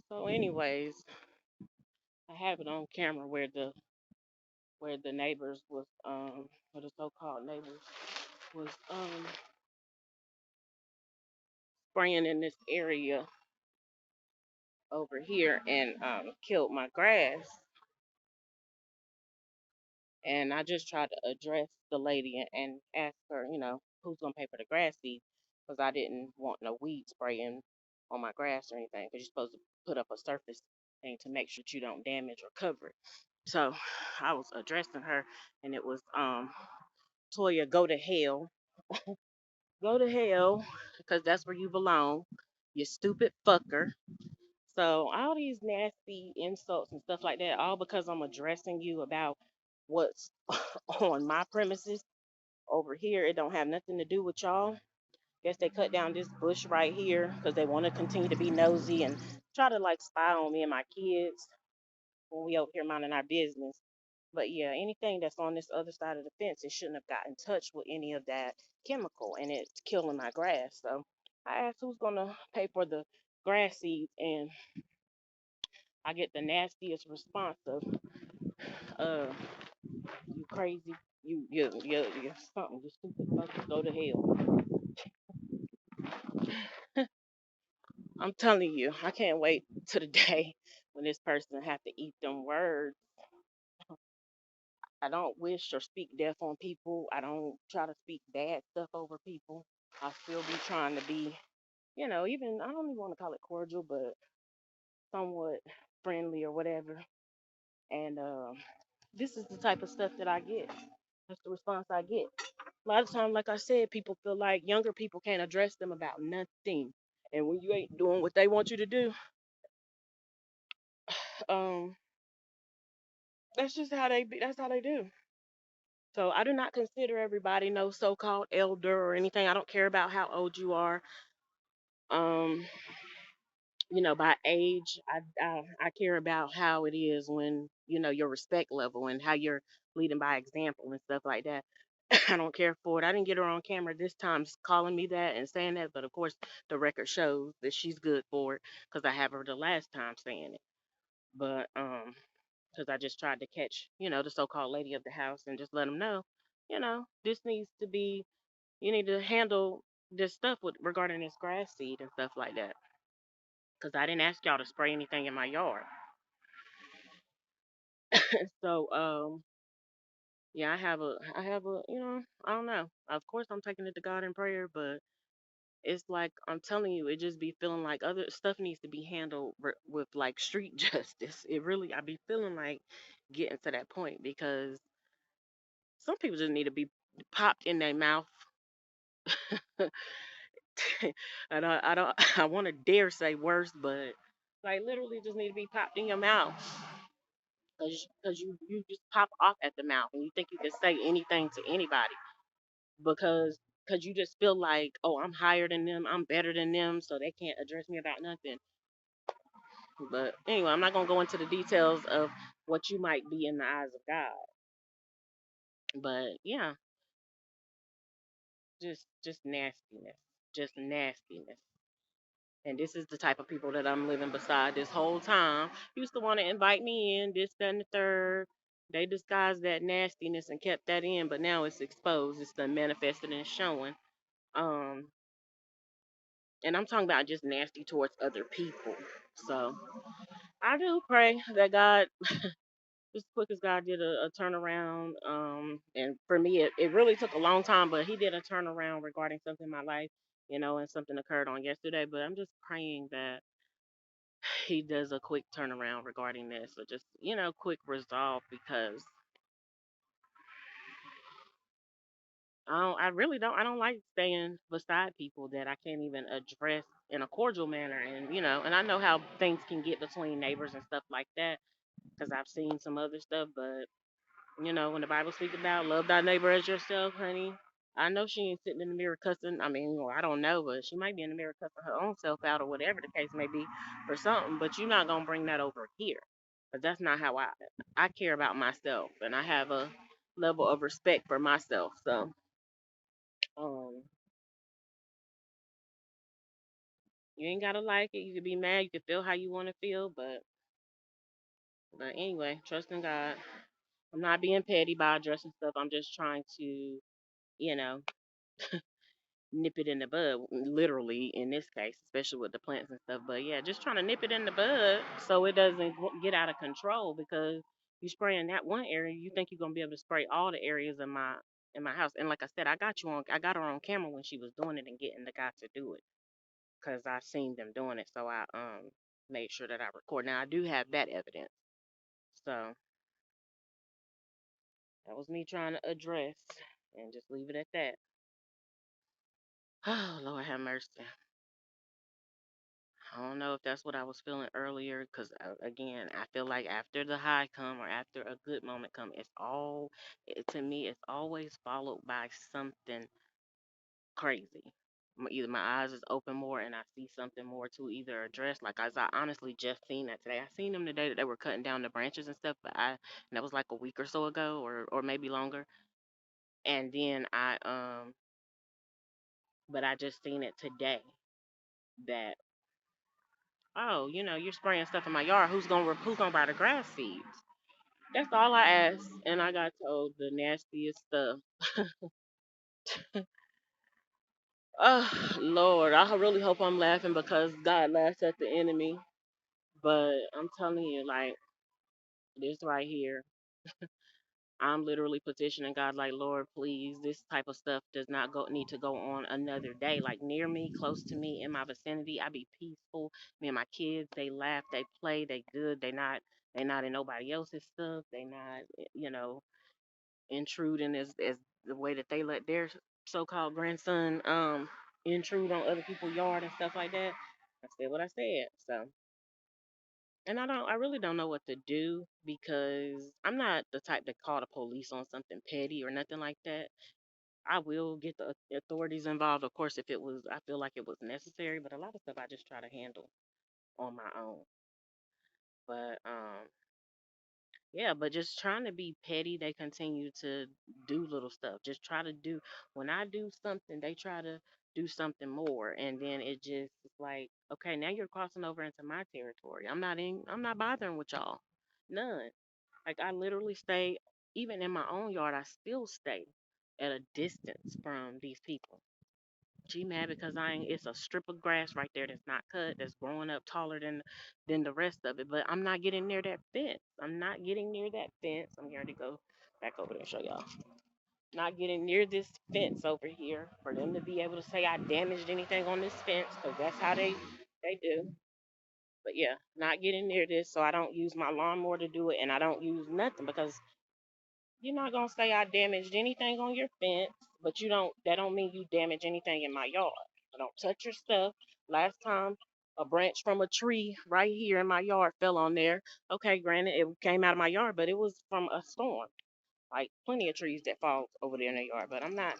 So, anyways, I have it on camera where the neighbors was or the so-called neighbors was spraying in this area over here and killed my grass. And I just tried to address the lady and ask her, who's gonna pay for the grass seed, because I didn't want no weed spraying on my grass or anything. Because you're supposed to put up a surface thing to make sure that you don't damage or cover it. So I was addressing her, and it was Toya, go to hell, go to hell, because that's where you belong, you stupid fucker. So all these nasty insults and stuff like that, all because I'm addressing you about what's on my premises over here. It don't have nothing to do with y'all. Guess they cut down this bush right here because they want to continue to be nosy and try to like spy on me and my kids when we over here minding our business. But yeah, anything that's on this other side of the fence, it shouldn't have got in touch with any of that chemical, and it's killing my grass. So I asked who's gonna pay for the grass seeds, and I get the nastiest response of, uh, "You crazy? You something? You stupid fucker? Go to hell." I'm telling you, I can't wait to the day when this person have to eat them words. I don't wish or speak death on people. I don't try to speak bad stuff over people. I still be trying to be, even I don't even want to call it cordial, but somewhat friendly or whatever. And this is the type of stuff that I get. That's the response I get. A lot of times, like I said, people feel like younger people can't address them about nothing. And when you ain't doing what they want you to do, um, that's just how they be. That's how they do. So I do not consider everybody no so-called elder or anything. I don't care about how old you are. Um, by age, I care about how it is when your respect level and how you're leading by example and stuff like that. I don't care for it. I didn't get her on camera this time calling me that and saying that, but of course the record shows that she's good for it because I have her the last time saying it. But because I just tried to catch the so-called lady of the house and just let them know, this needs to be, you need to handle this stuff with regarding this grass seed and stuff like that. Because I didn't ask y'all to spray anything in my yard. So yeah, I have a I don't know. Of course I'm taking it to God in prayer, but it's like I'm telling you, it just be feeling like other stuff needs to be handled with like street justice. It really, I be feeling like getting to that point because some people just need to be popped in their mouth. And I don't, I want to dare say worse, but like literally just need to be popped in your mouth because you just pop off at the mouth and you think you can say anything to anybody because you just feel like, oh, I'm higher than them, I'm better than them, so they can't address me about nothing. But anyway, I'm not gonna go into the details of what you might be in the eyes of God. But yeah, just nastiness, just nastiness. And this is the type of people that I'm living beside this whole time. Used to want to invite me in, this, that, and the third. They disguised that nastiness and kept that in, but now it's exposed. It's done manifested and showing. Um, and I'm talking about just nasty towards other people. So I do pray that God, just as quick as God did a turnaround, and for me, it really took a long time, but He did a turnaround regarding something in my life, and something occurred on yesterday. But I'm just praying that He does a quick turnaround regarding this, or just quick resolve because I really don't. I don't like staying beside people that I can't even address in a cordial manner, and I know how things can get between neighbors and stuff like that because I've seen some other stuff, but when the Bible speaks about love thy neighbor as yourself, honey, I know she ain't sitting in the mirror cussing. I mean, I don't know, but she might be in the mirror cussing her own self out or whatever the case may be or something. But you're not gonna bring that over here, because that's not how I care about myself, and I have a level of respect for myself. So, um, You ain't gotta like it. You can be mad. You can feel how you want to feel, but anyway, trust in God. I'm not being petty by addressing stuff. I'm just trying to, you know, nip it in the bud, literally in this case, especially with the plants and stuff. But yeah, just trying to nip it in the bud so it doesn't get out of control because you spray in that one area, you think you're gonna be able to spray all the areas in my house. And like I said, I got her on camera when she was doing it and getting the guy to do it because I seen them doing it, so I made sure that I record. Now I do have that evidence, so that was me trying to address and just leave it at that. Oh Lord have mercy. I don't know if that's what I was feeling earlier, because again, I feel like after the high come or after a good moment come, to me, it's always followed by something crazy. Either my eyes is open more and I see something more to either address. Like as I honestly just seen that today. I seen them today that they were cutting down the branches and stuff, and that was like a week or so ago, or maybe longer. And then but I just seen it today that, oh, you're spraying stuff in my yard. Who's gonna buy the grass seeds? That's all I asked, and I got told the nastiest stuff. Oh Lord, I really hope I'm laughing because God laughs at the enemy. But I'm telling you, like this right here, I'm literally petitioning God, like Lord, please, this type of stuff does not need to go on another day. Like near me, close to me, in my vicinity, I be peaceful. Me and my kids, they laugh, they play, they good. They not in nobody else's stuff. They not, you know, intruding as the way that they let their so-called grandson intrude on other people's yard and stuff like that. I said what I said. So, and I really don't know what to do because I'm not the type to call the police on something petty or nothing like that. I will get the authorities involved, of course, if I feel like it was necessary, but a lot of stuff I just try to handle on my own. But yeah, but just trying to be petty, they continue to do little stuff. Just try to do, when I do something, they try to do something more. And then it just is like, okay, now you're crossing over into my territory. I'm not bothering with y'all. None. Like I literally stay, even in my own yard, I still stay at a distance from these people. She mad because I ain't. It's a strip of grass right there that's not cut, that's growing up taller than the rest of it. But I'm not getting near that fence. I'm not getting near that fence. I'm here to go back over there and show y'all. Not getting near this fence over here for them to be able to say I damaged anything on this fence because that's how they do. But yeah, not getting near this, so I don't use my lawnmower to do it, and I don't use nothing because you're not gonna say I damaged anything on your fence, but you don't. That don't mean you damage anything in my yard. I don't touch your stuff. Last time, a branch from a tree right here in my yard fell on there. Okay, granted, it came out of my yard, but it was from a storm. Like plenty of trees that fall over there in the yard, but I'm not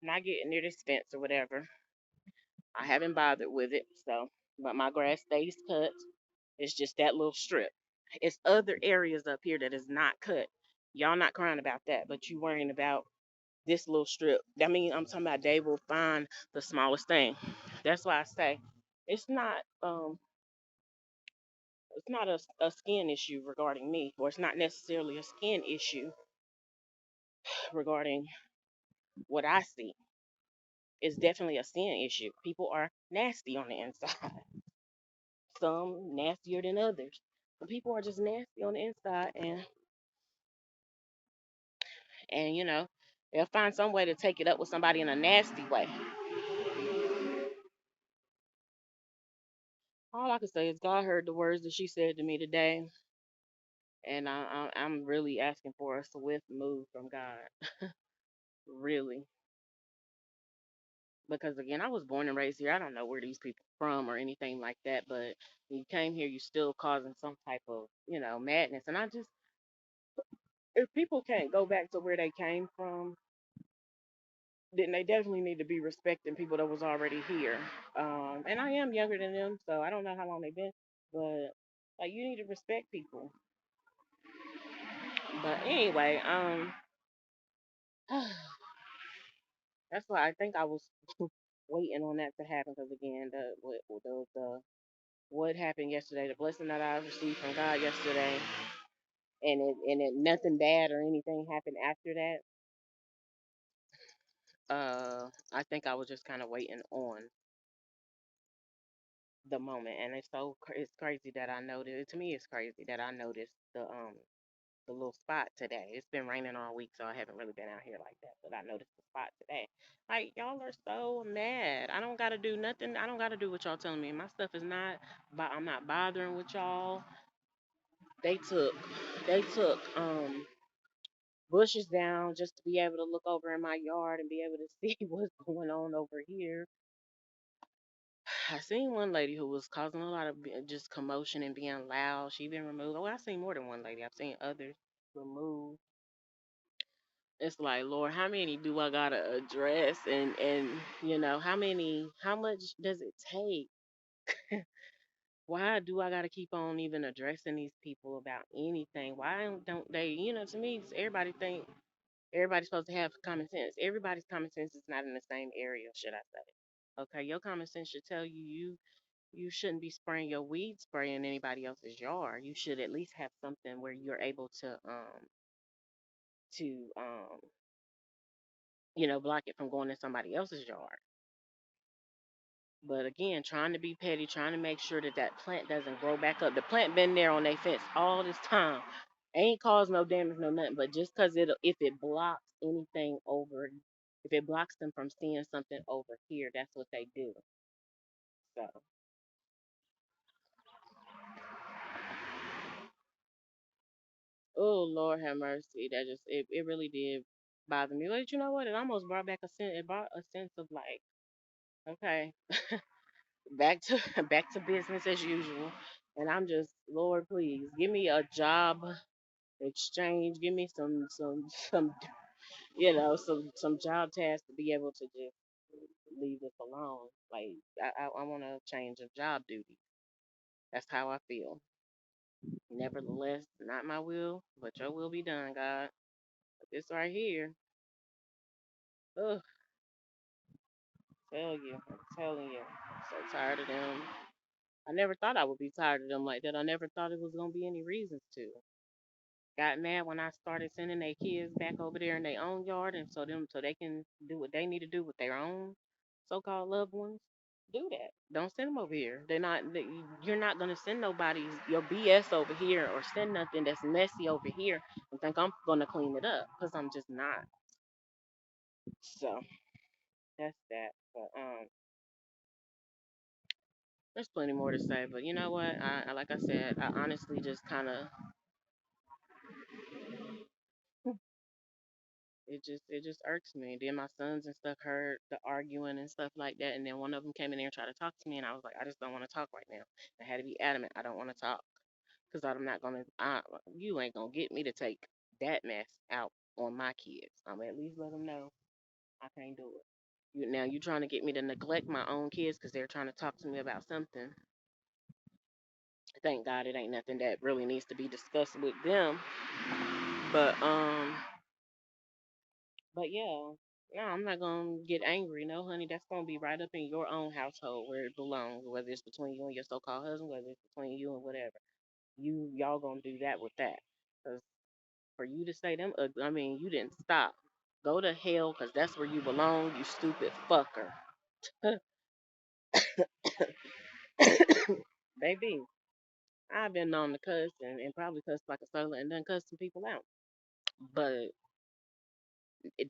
getting near this fence or whatever. I haven't bothered with it, so. But my grass stays cut. It's just that little strip. It's other areas up here that is not cut. Y'all not crying about that, but you worrying about this little strip. I mean, I'm talking about they will find the smallest thing. That's why I say it's not um it's not a skin issue regarding me, or it's not necessarily a skin issue regarding what I see. It's definitely a sin issue. People are nasty on the inside. Some nastier than others. But people are just nasty on the inside, and they'll find some way to take it up with somebody in a nasty way. All I can say is God heard the words that she said to me today, and I'm really asking for a swift move from God, really, because again, I was born and raised here. I don't know where these people from or anything like that, but when you came here, you still causing some type of madness, and I just, if people can't go back to where they came from, then they definitely need to be respecting people that was already here. And I am younger than them, so I don't know how long they've been, but like you need to respect people. But anyway, that's why I think I was. waiting on that to happen because again, what happened yesterday, the blessing that I received from God yesterday, and it nothing bad or anything happened after that. I think I was just kind of waiting on the moment, and it's crazy that I noticed. To me, it's crazy that I noticed the little spot today. It's been raining all week, so I haven't really been out here like that. But I noticed the spot today. Like y'all are so mad. I don't gotta do nothing. I don't gotta do what y'all telling me. My stuff is not. I'm not bothering with y'all. They took. They took bushes down just to be able to look over in my yard and be able to see what's going on over here. I seen one lady who was causing a lot of just commotion and being loud. She been removed. Oh, I've seen more than one lady. I've seen others removed. It's like, Lord, how many do I gotta address? And how much does it take? Why do I gotta keep on even addressing these people about anything? Why don't they? To me, everybody think everybody's supposed to have common sense. Everybody's common sense is not in the same area, should I say? Okay, your common sense should tell you shouldn't be spraying your weed spray in anybody else's yard. You should at least have something where you're able to block it from going in somebody else's yard. But again, trying to be petty, trying to make sure that that plant doesn't grow back up. The plant been there on their fence all this time, ain't caused no damage, no nothing. But just because if it blocks anything over, if it blocks them from seeing something over here, that's what they do. So, oh Lord have mercy, that just it really did bother me. But you know what? It almost brought back a sense. It brought a sense of like, okay, back to back to business as usual. And I'm just, Lord, please give me a job exchange. Give me some job tasks to be able to just leave this alone. Like I want to change of job duty. That's how I feel. Nevertheless, not my will, but your will be done, God. This right here. Ugh, I'm telling you, I'm so tired of them. I never thought I would be tired of them like that. I never thought it was gonna be any reasons to. Got mad when I started sending their kids back over there in their own yard, and so they can do what they need to do with their own so-called loved ones. Do that. Don't send them over here. You're not gonna send nobody's your BS over here or send nothing that's messy over here and think I'm gonna clean it up because I'm just not. So that's that. But there's plenty more to say. But you know what? Like I said, I honestly just kind of it just irks me. Then my sons and stuff heard the arguing and stuff like that, and then one of them came in there and tried to talk to me, and I was like, I just don't want to talk right now. I had to be adamant. I don't want to talk because I'm not gonna. You ain't gonna get me to take that mess out on my kids. I'm at least let them know I can't do it. Now you trying to get me to neglect my own kids because they're trying to talk to me about something. Thank God it ain't nothing that really needs to be discussed with them. But But yeah, no, I'm not gonna get angry. No, honey, that's gonna be right up in your own household where it belongs. Whether it's between you and your so-called husband, whether it's between you and whatever, y'all gonna do that with that. Cause for you to say them, I mean, you didn't stop. Go to hell, cause that's where you belong. You stupid fucker, baby. I've been known to cuss and probably cuss like a sailor and then cuss some people out. But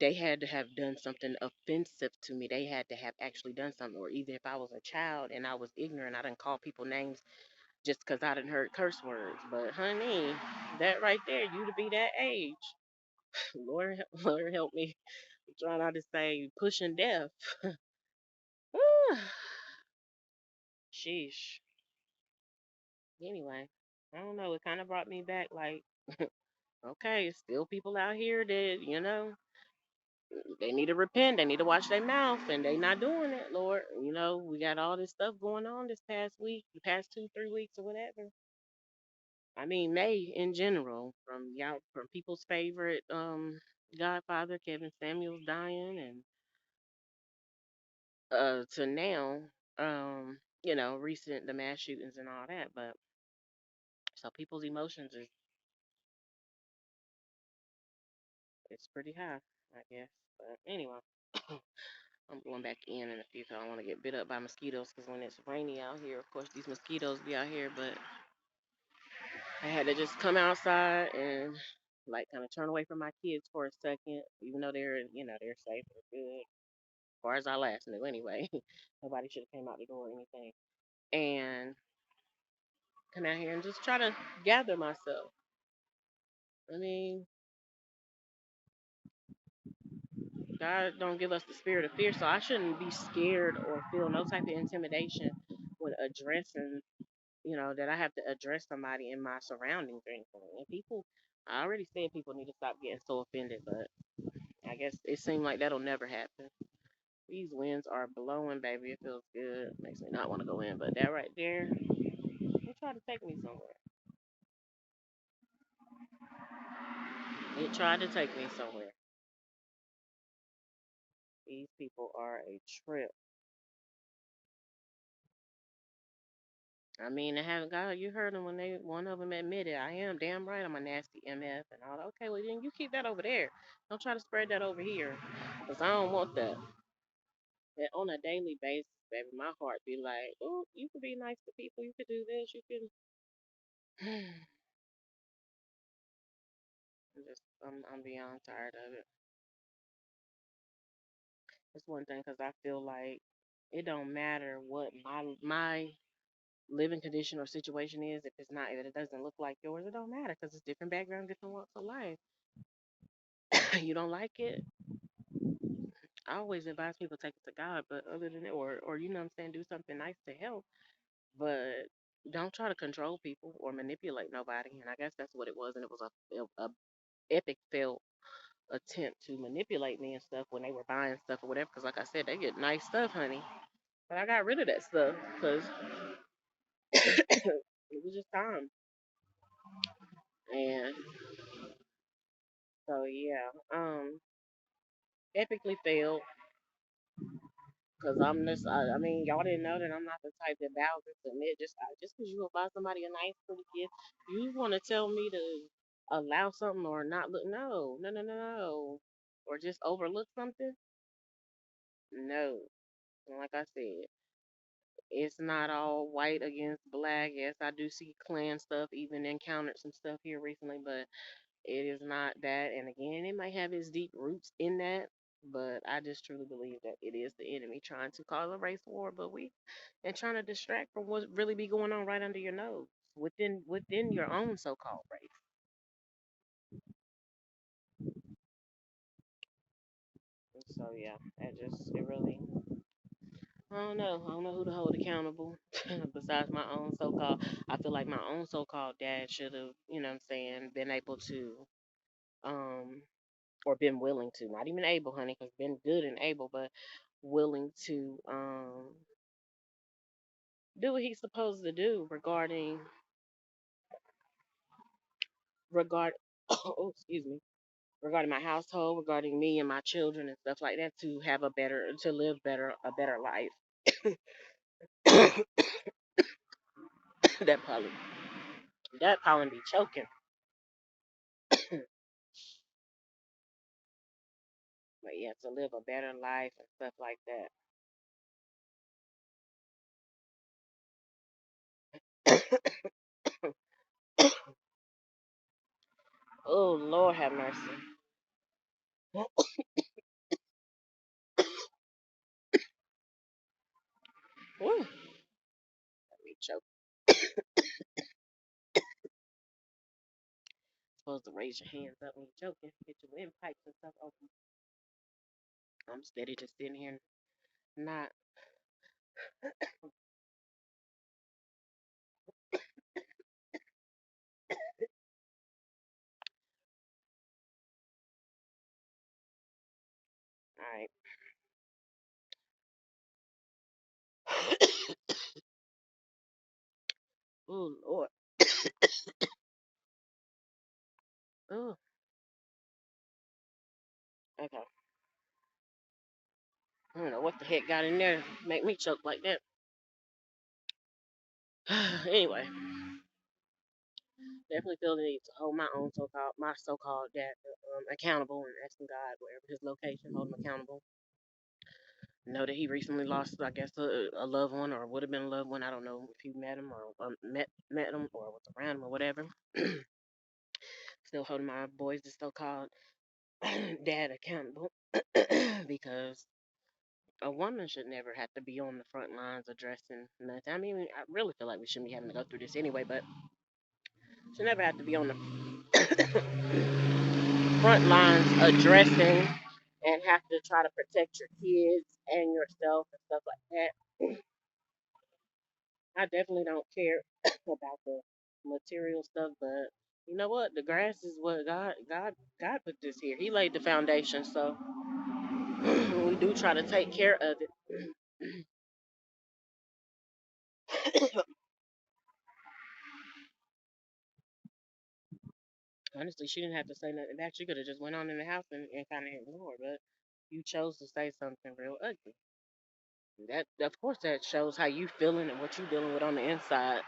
they had to have done something offensive to me. They had to have actually done something. Or either if I was a child and I was ignorant, I didn't call people names just because I didn't heard curse words. But honey, that right there, you to be that age, Lord, Lord help me. I'm trying not to say pushing death. Sheesh. Anyway, I don't know. It kind of brought me back. Like, okay, it's still people out here that they need to repent. They need to watch their mouth, and they not doing it, Lord. We got all this stuff going on this past week, the past 2, 3 weeks or whatever. I mean, May in general, from people's favorite Godfather Kevin Samuels dying, and to now, recent the mass shootings and all that. But so people's emotions is it's pretty high, I guess. But anyway, I'm going back in a few 'cause I don't want to get bit up by mosquitoes. Because when it's rainy out here, of course these mosquitoes be out here. But I had to just come outside and like kind of turn away from my kids for a second, even though they're safe, they're good, as far as I last knew anyway. Nobody should have came out the door or anything. And come out here and just try to gather myself. I mean, God don't give us the spirit of fear, so I shouldn't be scared or feel no type of intimidation when addressing, that I have to address somebody in my surroundings or anything. And people, I already said people need to stop getting so offended, but I guess it seemed like that'll never happen. These winds are blowing, baby. It feels good. Makes me not want to go in, but that right there, it tried to take me somewhere. It tried to take me somewhere. These people are a trip. I mean, they haven't got you heard them when one of them admitted, I am damn right I'm a nasty MF and all that. Okay, well then you keep that over there. Don't try to spread that over here, cause I don't want that. And on a daily basis, baby, my heart be like, oh, you can be nice to people. You can do this. You can. I'm beyond tired of it. It's one thing because I feel like it don't matter what my living condition or situation is if it doesn't look like yours, it don't matter because it's different background, different walks of life. You don't like it, I always advise people take it to God, but other than it, or you know what I'm saying, do something nice to help, but don't try to control people or manipulate nobody. And I guess that's what it was, and it was a epic failed attempt to manipulate me and stuff when they were buying stuff or whatever. Because like I said, they get nice stuff, honey. But I got rid of that stuff because it was just time. And so yeah, epically failed because I mean, y'all didn't know that I'm not the type that bows and submit. Just because you will buy somebody a nice pretty gift, you want to tell me to allow something or not look? No, no, no, no, no, or just overlook something? No. And like I said, it's not all white against black. Yes, I do see clan stuff, even encountered some stuff here recently, but it is not that. And again, it might have its deep roots in that, but I just truly believe that it is the enemy trying to cause a race war, and trying to distract from what really be going on right under your nose within your own so-called race. And so yeah, it really I don't know. I don't know who to hold accountable besides my own so-called. I feel like my own so-called dad should have, what I'm saying, been able to, um, or been willing to, not even able, honey, because been good and able, but willing to, do what he's supposed to do regard, oh, excuse me, regarding my household, regarding me and my children and stuff like that, to live a better life. that probably, that probably be choking. But yeah, to live a better life and stuff like that. Oh Lord, have mercy. Woo, let me choke. Supposed to raise your hands up when you're choking. Get your windpipes and stuff open. I'm steady just sitting here, not. All right. Oh Lord. Oh, okay. I don't know what the heck got in there, make me choke like that. Anyway, definitely feel the need to hold my so-called dad accountable and asking God wherever his location, hold him accountable. Know that he recently lost, I guess, a loved one or would have been a loved one. I don't know if you met him or met him or was around him or whatever. Still holding my boys, the so-called dad, accountable because a woman should never have to be on the front lines addressing nothing. I mean, I really feel like we shouldn't be having to go through this anyway, but should never have to be on the front lines addressing and have to try to protect your kids and yourself and stuff like that. I definitely don't care about the material stuff, but you know what? The grass is what God put this here. He laid the foundation, so we do try to take care of it. Honestly, she didn't have to say nothing back. She could have just went on in the house and kind of ignored, but you chose to say something real ugly. That, of course, that shows how you feeling and what you dealing with on the inside.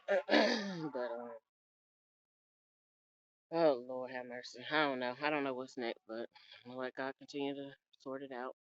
But oh Lord have mercy. I don't know. I don't know what's next, but I'll let God continue to sort it out.